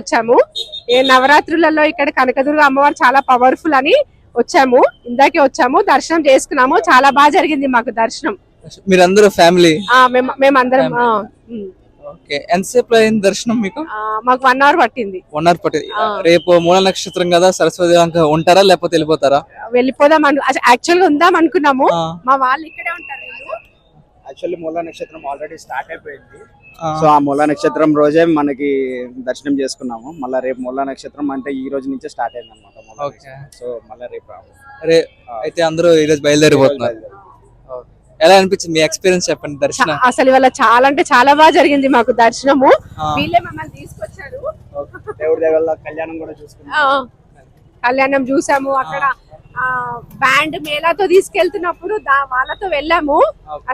వచ్చాము. ఏ నవరాత్రులలో ఇక్కడ కనకదుర్గ అమ్మవారు చాలా పవర్ఫుల్ అని వచ్చాము. ఇందాకే వచ్చాము, దర్శనం చేసుకున్నాము. చాలా బాగా జరిగింది మాకు దర్శనం. మీరందరూ ఫ్యామిలీ? మేమందరం. ఓకే, ఎంతసేపు అయింది దర్శనం మీకు? మాకు 1 hour పట్టింది. 1 hour పట్టింది. రేపు మూల నక్షత్రం కదా, సరస్వతి ఉంటారా లేకపోతే వెళ్ళిపోతారా? వెళ్ళిపోదాం యాక్చువల్ గా ఉందాం అనుకున్నాము. మా వాళ్ళు ఇక్కడే ఉంటారు. యాక్చువల్లీ మూల నక్షత్రం ఆల్రెడీ స్టార్ట్ అయిపోయింది. సో ఆ మూల నక్షత్రం రోజే మనకి దర్శనం చేసుకున్నాము. మళ్ళీ రేపు మూల నక్షత్రం అంటే ఈ రోజు నుంచే స్టార్ట్ అయింది అనమాట. సో మళ్ళీ రేపు అయితే అందరూ ఈ రోజు బయలుదేరిపోతున్నారు. ఎలా అనిపించింది మీ ఎక్స్పీరియన్స్ చెప్పండి దర్శనం? అసలు ఇవాళ చాలా అంటే చాలా బాగా జరిగింది మాకు దర్శనము. వీళ్ళే మమ్మల్ని తీసుకొచ్చారు. దేవుడి దగ్గర కళ్యాణం కూడా చూసుకున్నాము. కళ్యాణం చూసాము. అక్కడ బ్యాండ్ మేళాతో తీసుకెళ్తున్నప్పుడు వాళ్ళతో వెళ్ళాము.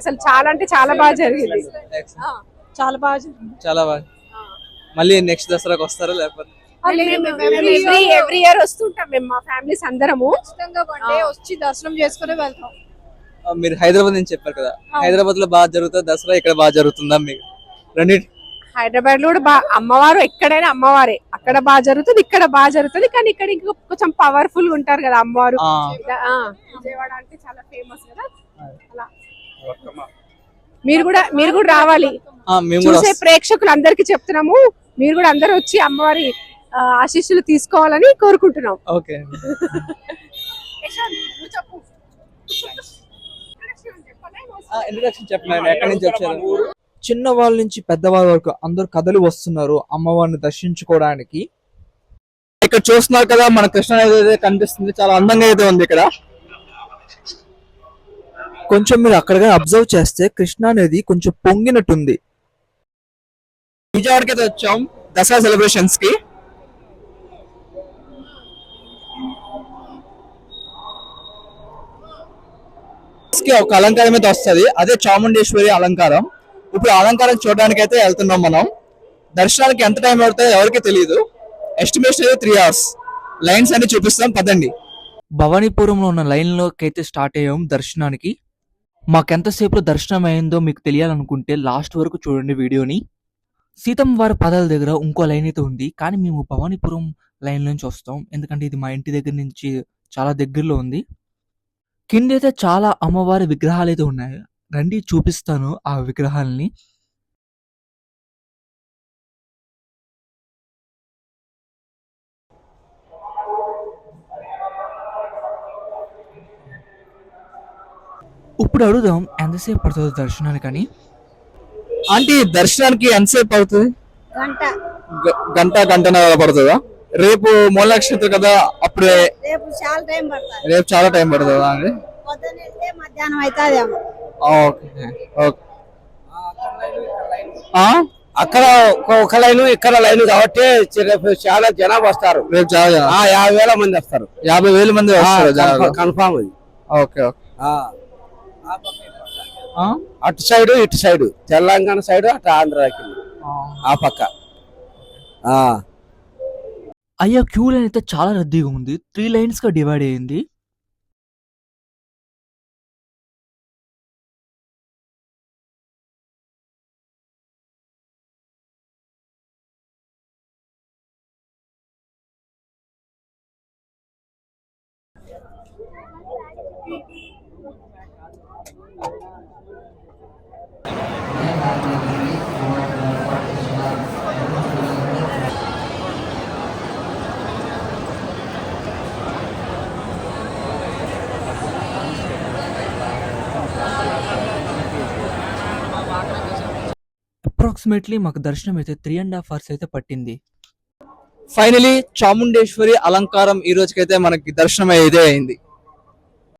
అసలు చాలా అంటే చాలా బాగా జరిగింది. చాలా బాగా జరిగింది. చాలా బాగా. మళ్ళీ నెక్స్ట్ దసరాకి వస్తారా లేకపోతే? ఎవ్రీ ఇయర్ వస్తుంటాం మేము, మా ఫ్యామిలీస్ అందరము. వచ్చి దర్శనం చేసుకుని వెళ్తాం. మీరు హైదరాబాద్ నుంచి చెప్పారు కదా, హైదరాబాద్ లో బాగా జరుగుతుంది దసరా, ఇక్కడ బాగా జరుగుతుందా మీకు? రెండింటి హైదరాబాద్ లో కూడా అమ్మవారు ఎక్కడైనా అమ్మవారే. అక్కడ బాగా జరుగుతుంది, ఇక్కడ బాగా జరుగుతుంది. కానీ ఇక్కడ ఇంకా కొంచెం పవర్ఫుల్ గా ఉంటారు కదా అమ్మవారు. విజయవాడ అంటే చాలా ఫేమస్ కదా. అలా మీరు కూడా రావాలి. చూసే ప్రేక్షకులు అందరికి చెప్తున్నాము, మీరు కూడా అందరూ వచ్చి అమ్మవారి ఆశీస్సులు తీసుకోవాలని కోరుకుంటున్నాం. ఓకే. ఇంట్రడక్షన్ చెప్పండి, ఎక్కడి నుంచి వచ్చారు? చిన్న వాళ్ళ నుంచి పెద్దవాళ్ళ వరకు అందరు కథలు వస్తున్నారు అమ్మవారిని దర్శించుకోవడానికి. ఇక్కడ చూస్తున్నారు కదా, మన కృష్ణ నది కనిపిస్తుంది, చాలా అందంగా అయితే ఉంది. ఇక్కడ కొంచెం మీరు అక్కడగా అబ్జర్వ్ చేస్తే కృష్ణా నది కొంచెం పొంగినట్టుంది. విజయవాడకి అయితే వచ్చాం దసరా సెలబ్రేషన్స్ కి. ఒక అలంకారం అయితే వస్తుంది, అదే చాముండేశ్వరి అలంకారం. ఇప్పుడు అలంకారం చూడడానికి అయితే వెళ్తున్నాం మనం. దర్శనానికి ఎంత టైం పడుతుందో ఎవరికి తెలియదు. ఎస్టిమేషన్ అయితే 3 hours. లైన్స్ అన్ని చూపిస్తాం, పదండి. భవానీపురంలో ఉన్న లైన్ లోకి అయితే స్టార్ట్ అయ్యాం దర్శనానికి. మాకెంతసేపు దర్శనం అయిందో మీకు తెలియాలనుకుంటే లాస్ట్ వరకు చూడండి వీడియోని. సీతమ్మ వారి పదాల దగ్గర ఇంకో లైన్ అయితే ఉంది, కానీ మేము భవానీపురం లైన్ నుంచి వస్తాం, ఎందుకంటే ఇది మా ఇంటి దగ్గర నుంచి చాలా దగ్గరలో ఉంది. కిందైతే చాలా అమ్మవారి విగ్రహాలు అయితే ఉన్నాయి, రండి చూపిస్తాను ఆ విగ్రహాలని. ఇప్పుడు అడుగుదాం ఎంతసేపు పడుతుంది దర్శనానికి అని. ఆంటీ, దర్శనానికి ఎంతసేపు అవుతుంది? గంటన్నర పడుతుందా? రేపు మూల నక్షత్రం కదా, అప్పుడే రేపు చాలా టైం పడుతుందా అండి? మధ్యాహ్నం అవుతుంది. అక్కడ ఒక లైన్ ఇక్కడ లైన్ కాబట్టి రేపు చాలా జనాభా వస్తారు. రేపు చాలా 50,000 మంది వస్తారు. 50,000 మంది వస్తారు కన్ఫామ్ అది. ఓకే. అటు సైడ్ ఇటు సైడ్, తెలంగాణ సైడ్ అటు ఆంధ్రాకి ఆ పక్క. అయ్యా, క్యూ లైన్ అయితే చాలా రద్దీగా ఉంది, 3 lines గా డివైడ్ అయ్యింది. అప్రాక్సిమేట్లీ మాకు దర్శనం అయితే 3.5 hours అయితే పట్టింది. ఫైనలీ చాముండేశ్వరి అలంకారం ఈ రోజుకైతే మనకి దర్శనం అయితే అయింది.